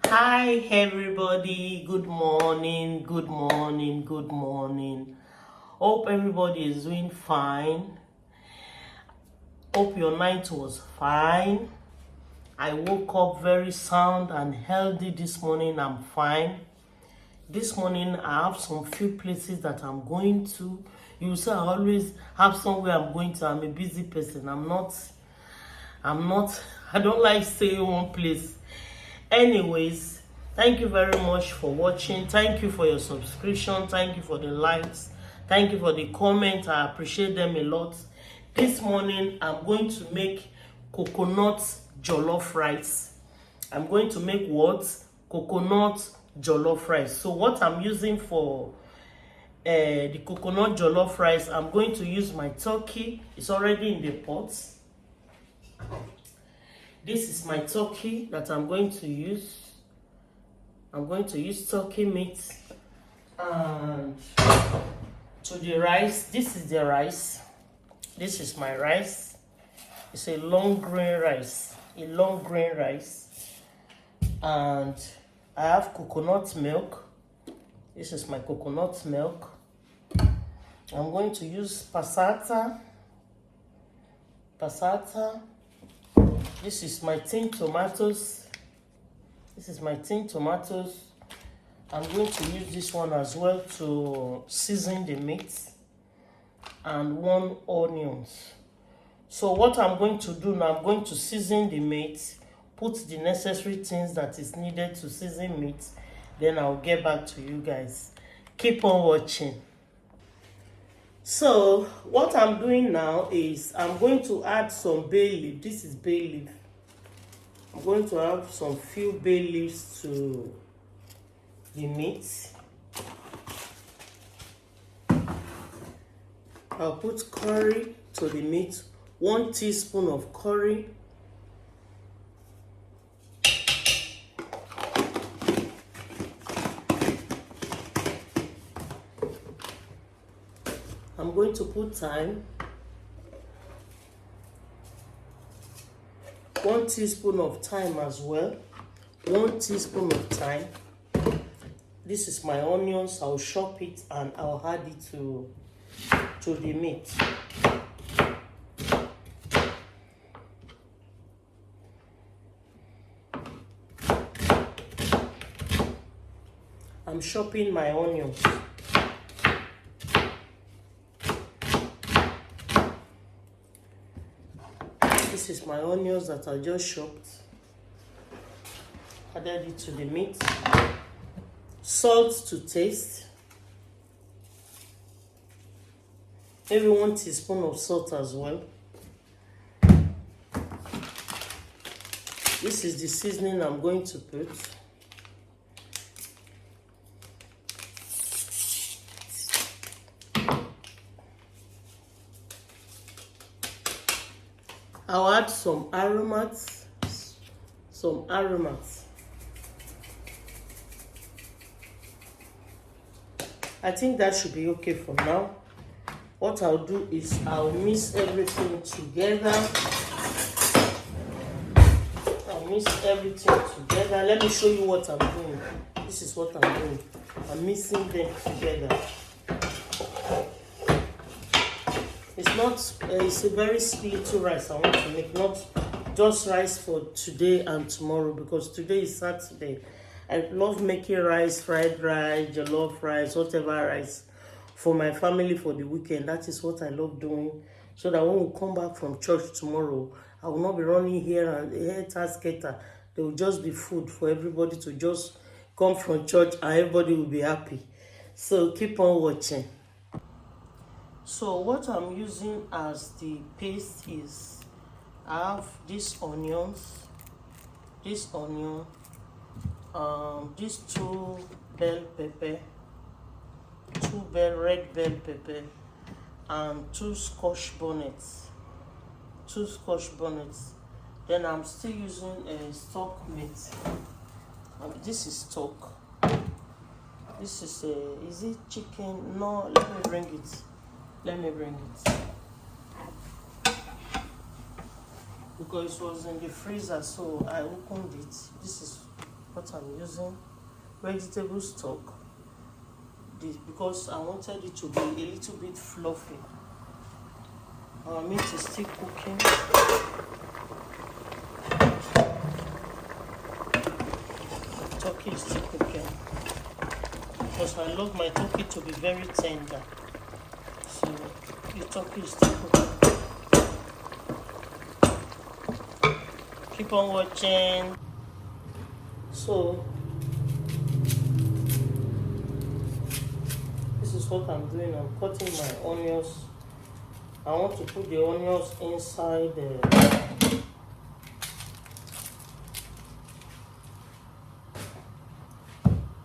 Hi everybody, good morning, good morning, good morning. Hope everybody is doing fine. Hope your night was fine. I woke up very sound and healthy this morning. I'm fine. This morning I have some few places that I'm going to. You say I always have somewhere I'm going to. I'm a busy person. I'm not I don't like staying one place. Anyways, thank you very much for watching. Thank you for your subscription. Thank you for the likes. Thank you for the comments. I appreciate them a lot. This morning I'm going to make coconut jollof rice. I'm going to make what? Coconut jollof rice. So what I'm using for the coconut jollof rice, I'm going to use my turkey. It's already in the pot. This is my turkey that I'm going to use. I'm going to use turkey meat. And to the rice, this is the rice. This is my rice. It's a long grain rice. A long grain rice. And I have coconut milk. This is my coconut milk. I'm going to use passata. This is my tin tomatoes. This is my tin tomatoes. I'm going to use this one as well to season the meat. And 1 onions. So what I'm going to do now, I'm going to season the meat, put the necessary things that is needed to season meat. Then I'll get back to you guys. Keep on watching. So what I'm doing now is I'm going to add some bay leaf. This is bay leaf. I'm going to add some few bay leaves to the meat. I'll put curry to the meat. 1 teaspoon of curry. I'm going to put thyme. 1 teaspoon of thyme as well. 1 teaspoon of thyme. This is my onions. I'll chop it and I'll add it to the meat. I'm chopping my onions. This is my onions that I just chopped. Added it to the meat. Salt to taste. Maybe 1 teaspoon of salt as well. This is the seasoning I'm going to put. I'll add some aromates. I think that should be okay for now. What I'll do is I'll mix everything together. Let me show you what I'm doing. This is what I'm doing. I'm mixing them together. It's a very little rice I want to make, not just rice for today and tomorrow, because today is Saturday. I love making rice, fried rice, jollof rice, whatever rice for my family for the weekend. That is what I love doing, so that when we come back from church tomorrow, I will not be running here and here. There will just be food for everybody to just come from church and everybody will be happy. So keep on watching. So what I'm using as the paste is, I have these onions, these 2 bell pepper, 2 red bell pepper, and 2 scotch bonnets. Then I'm still using a stock meat. This is stock. This is it chicken? No, let me bring it. Because it was in the freezer, so I opened it. This is what what I'm using. Vegetable stock. This because I wanted it to be a little bit fluffy. Our meat is still cooking. Turkey is still cooking. Because I love my turkey to be very tender. So the turkey is still cooking. Keep on watching. So this is what I'm doing. I'm cutting my onions. I want to put the onions inside the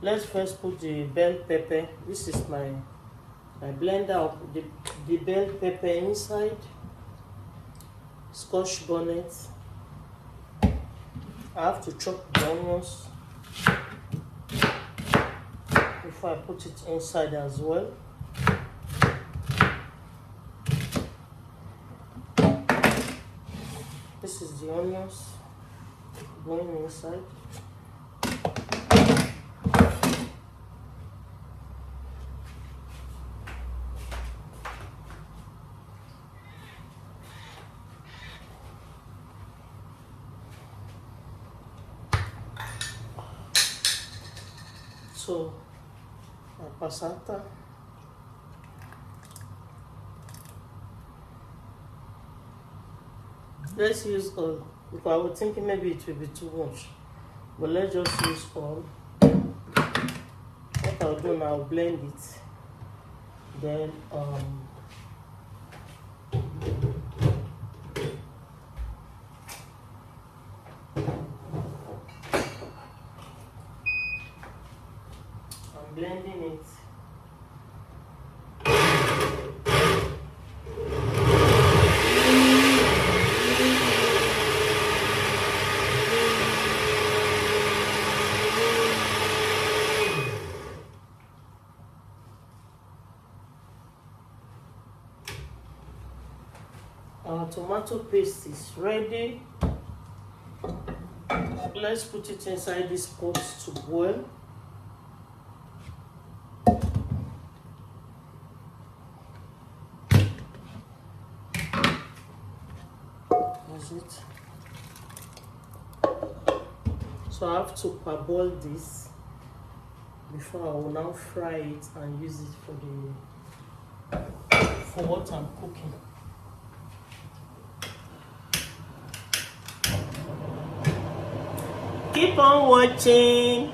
let's first put the bell pepper. This is my blender of the bell pepper inside. Scotch bonnet. I have to chop the onions before I put it inside as well. This is the onions going inside. So, la passata. Let's use oil because I was thinking maybe it will be too much, but let's just use oil. What I'll do now, I'll blend it. Then I'm blending it. Our tomato paste is ready. Let's put it inside this pot to boil. That's it. So I have to parboil this before I will now fry it and use it for what I'm cooking. Keep on watching.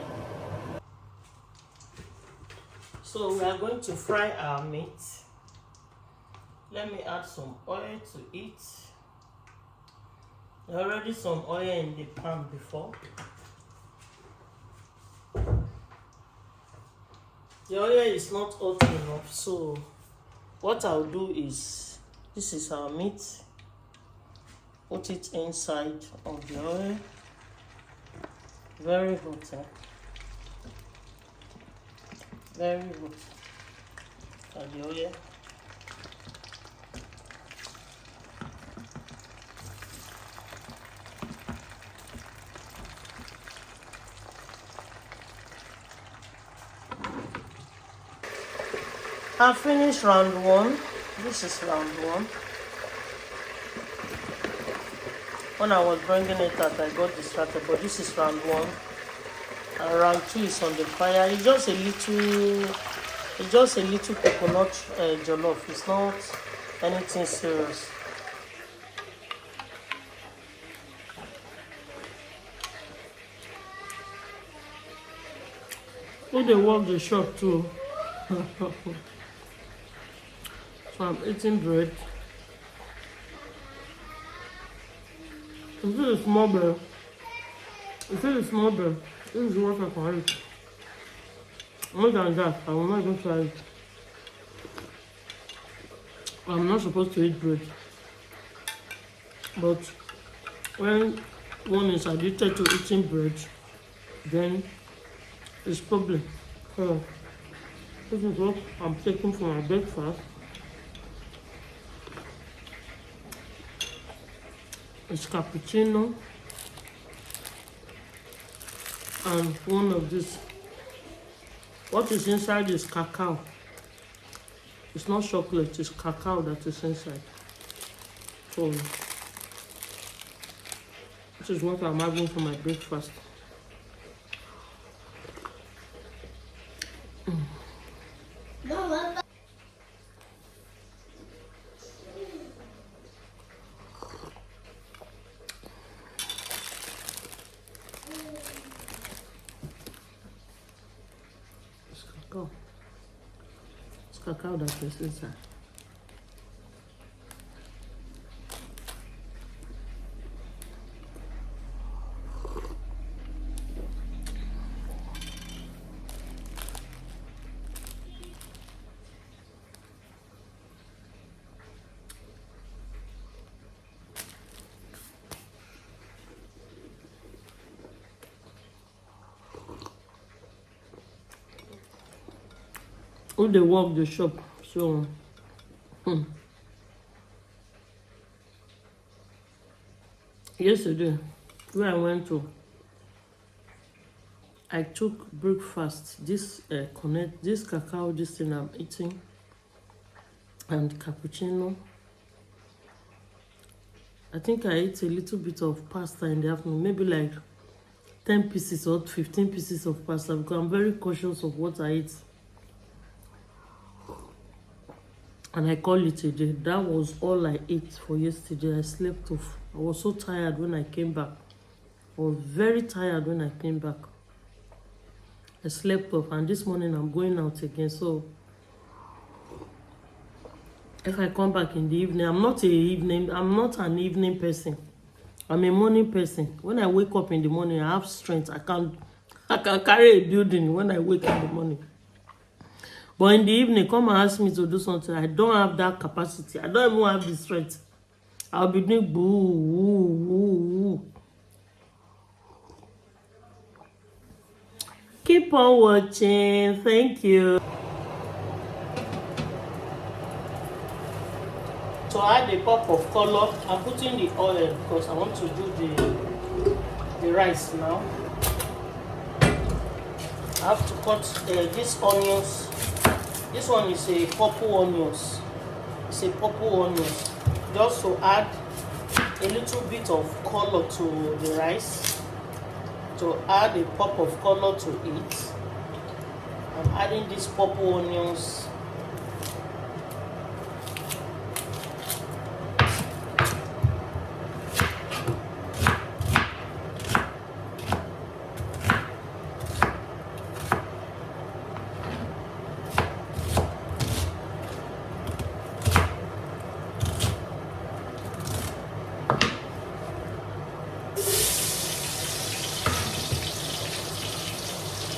So we are going to fry our meat. Let me add some oil to it. There's already some oil in the pan before. The oil is not hot enough, so what I'll do is, this is our meat. Put it inside of the oil. Very hot, very hot. Add the oil. I finished round one. This is round one. When I was bringing it out, I got distracted, but this is round one. And round two is on the fire. It's just a little coconut jollof. It's not anything serious. Oh, they work the shop too. So I'm eating bread. Is it a small bread? Is it a small bread? This is what I can eat. More than that, I will not even try it. I'm not supposed to eat bread. But when one is addicted to eating bread, then it's problem. So this is what I'm taking for my breakfast. It's cappuccino. and one of this. What is inside is cacao. It's not chocolate, it's cacao that is inside. So this is what I'm having for my breakfast. It's cacao. It's cacao that is inside. When they work the shop, so yesterday where I went to, I took breakfast. This connect this cacao, this thing I'm eating, and cappuccino. I think I ate a little bit of pasta in the afternoon, maybe like 10 pieces or 15 pieces of pasta, because I'm very cautious of what I eat. And I call it a day. That was all I ate for yesterday. I slept off. I was so tired when I came back. I was very tired when I came back. I slept off, and this morning I'm going out again. So if I come back in the evening, I'm not an evening person. I'm a morning person. When I wake up in the morning, I have strength. I can carry a building when I wake in the morning. But in the evening, come and ask me to do something. I don't have that capacity. I don't even have the strength. I'll be doing boo, woo, woo, woo. Keep on watching. Thank you. To add a pop of color, I'm putting the oil because I want to do the rice now. I have to cut these onions. This one is a purple onions. It's a purple onions. Just to add a little bit of color to the rice. To add a pop of color to it. I'm adding these purple onions.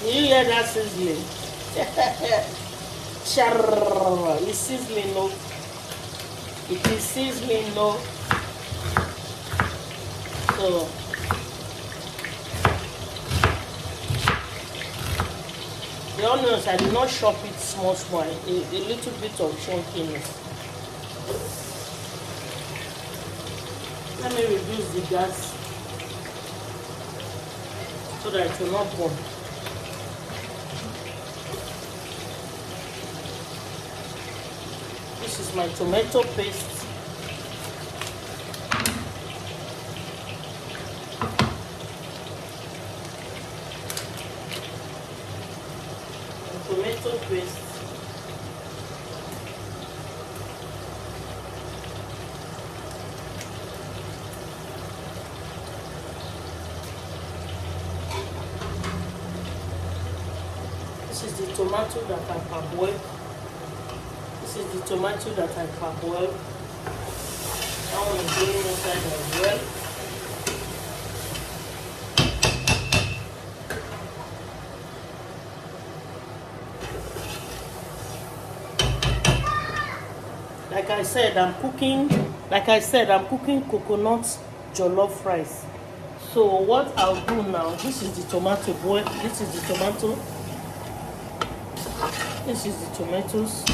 You hear that sizzling? It's sizzling, no. It is sizzling, no. So the onions, I did not chop it small, a little bit of chunkiness. Let me reduce the gas so that it will not burn. This is my tomato paste. Tomato paste. This is the tomato that I parboiled. This is the tomato that I parboiled. That one is going inside as well. Like I said, I'm cooking coconut jollof rice. So what I'll do now, this is the tomato boil. This is the tomato. This is the tomatoes.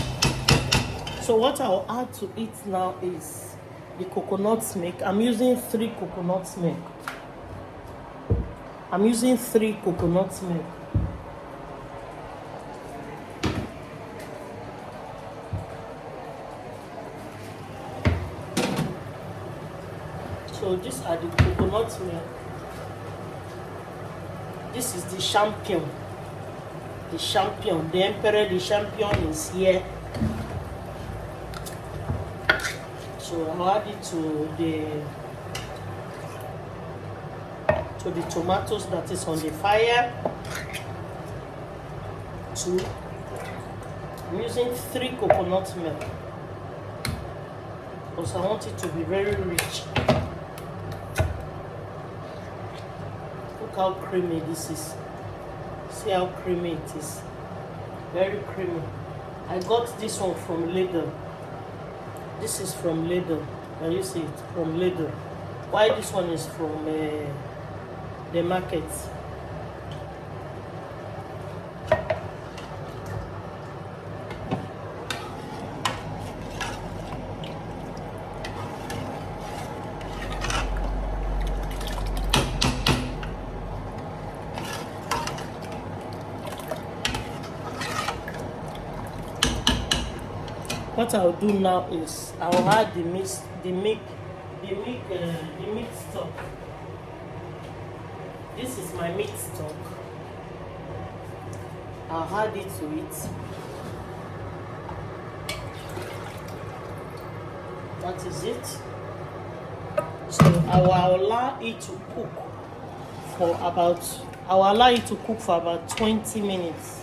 So what I'll add to it now is the coconut milk. I'm using 3 coconut milk. I'm using 3 coconut milk. So these are the coconut milk. This is the champion. The champion, the emperor, the champion is here. So I'll add it to the tomatoes that is on the fire. 2. I'm using 3 coconut milk because I want it to be very rich. Look how creamy this is. See how creamy it is. Very creamy. I got this one from Lidl. This is from Lidl. Can you see it? From Lidl. Why this one is from the market? What I'll do now is I'll add the meat stock. This is my meat stock. I'll add it to it. That is it. So I will allow it to cook for about 20 minutes.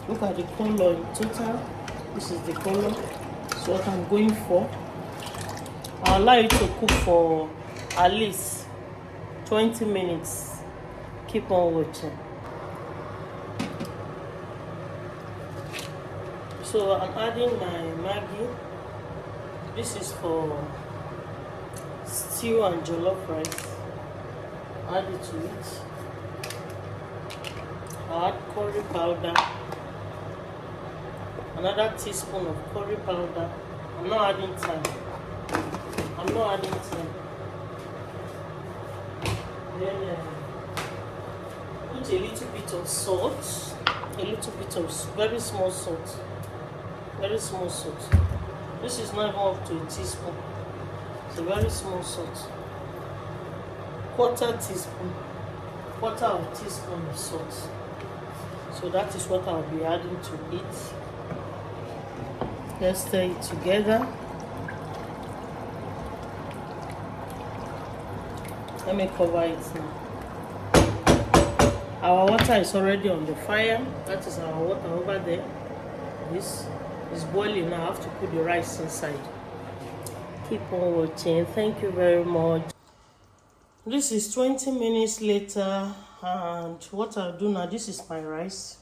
Look at the color in total. This is the color. So what I'm going for. I'll allow it to cook for at least 20 minutes. Keep on watching. So I'm adding my Maggi. This is for stew and jollof rice. Add it to it. I'll add curry powder. Another teaspoon of curry powder. I'm not adding thyme. Then put a little bit of salt. A little bit of very small salt. Very small salt. This is not even up to a teaspoon. It's a very small salt. Quarter of teaspoon of salt. So that is what I'll be adding to it. Let's stir it together. Let me cover it now. Our water is already on the fire. That is our water over there. This is boiling now. I have to put the rice inside. Keep on watching. Thank you very much. This is 20 minutes later, and what I'll do now, this is my rice.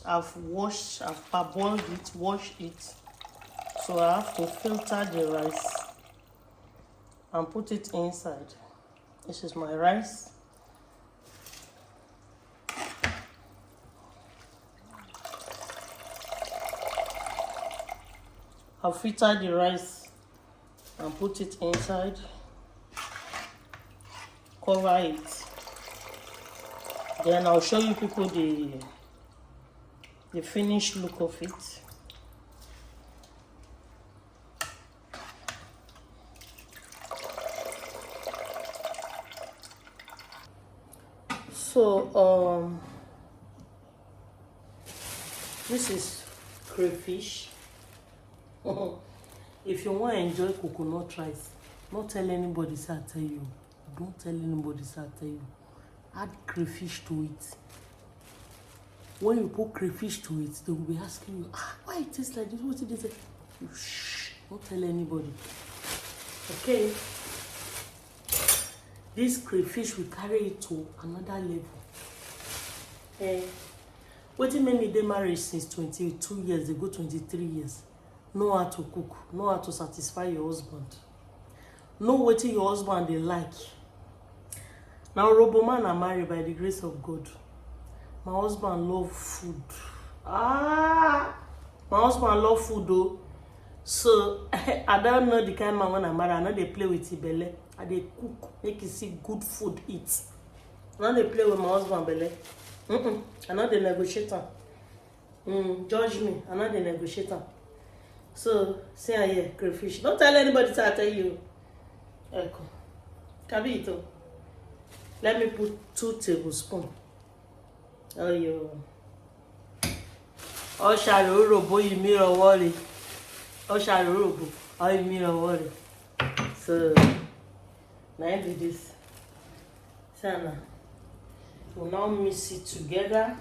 I've parboiled it, washed it. So I have to filter the rice and put it inside. This is my rice. I'll filter the rice and put it inside. Cover it. Then I'll show you people the finished look of it. So this is crayfish. If you want to enjoy coconut rice, don't tell anybody, say I tell you. Don't tell anybody, say I tell you. Add crayfish to it. When you put crayfish to it, they will be asking you, why it tastes like this? What did they say? You shh, don't tell anybody. Okay? This crayfish will carry it to another level. What do you mean they married since 22 years, they go 23 years? Know how to cook, know how to satisfy your husband. Know what your husband they like. Now, Roboman are married by the grace of God. My husband love food. My husband love food though. So I don't know the kind of man when I'm married. I know they play with Ibele. And they cook, make you see good food eat. I no dey play with my husband belle. I no dey negotiate am. Judge me, I no dey negotiate am. So, see here, crayfish. Don't tell anybody till I tell you. Eko. Kabito. Let me put 2 tablespoons. Oh, yo. Oh, shallow boy, you mirror worry. Oh, shallow boy, oh, you mirror worry. So, now do this. Sana. We'll now mix it together.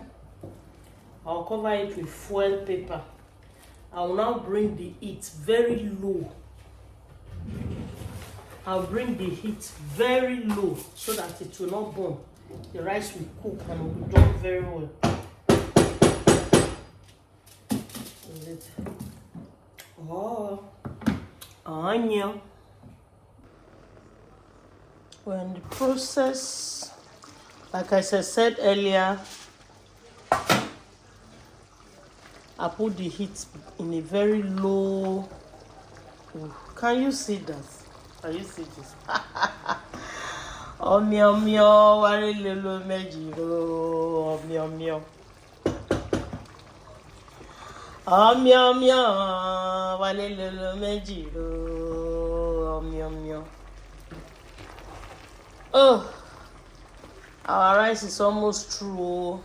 I'll cover it with foil paper. I will now bring the heat very low. I'll bring the heat very low so that it will not burn. The rice will cook and will be done very well. Oh, onion. We're in the process. Like I said earlier, I put the heat in a very low. Can you see that? Can you see this? Oh, meow meow, very little magic. Oh, meow meow. Oh, meow meow, very little magic. Oh, meow meow. Oh, our rice is almost through.